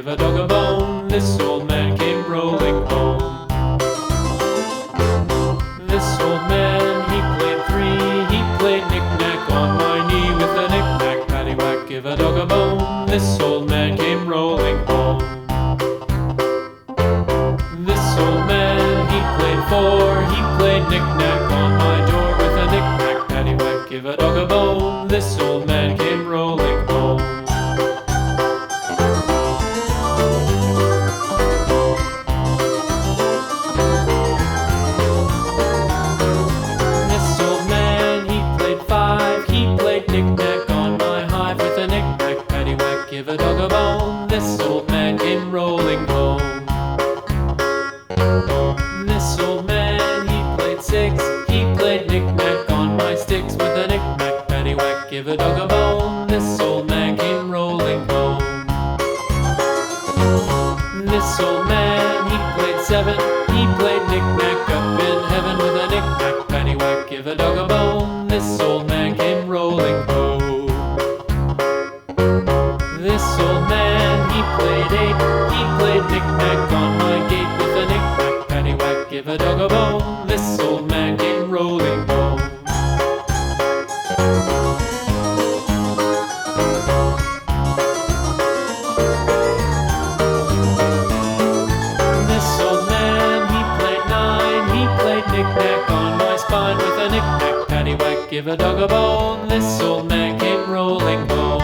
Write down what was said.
give a dog a bone. This old man came rolling home. This old man, he played three. He played knick-knack on my knee with a knick-knack, paddywhack, give a dog a bone. This old man came rolling home. This old man, he played four. He played knick-knack on my door with a knick-knack, paddywhack, give a dog a bone. This old man came rolling home. This old man, he played five. He played knick-knack on my hive with a knick-knack, paddywhack, give a dog a bone. This old man came rolling home. This old man, he played six. He played knick-knack on my sticks with a knick-knack, paddywhack, give a dog a bone. This old man came rolling home. This old man, he played seven. He played knick-knack up in heaven with a knick-knack, paddywhack, give a dog a bone. This old man came rolling home. This old man, he played eight. He played knick-knack on my gate with a knick-knack, paddywhack, give a dog a bone. This old man came rolling home. This old man, he played nine. He played knick-knack on my spine with a knick-knack, paddywhack, give a dog a bone. This old man came rolling home.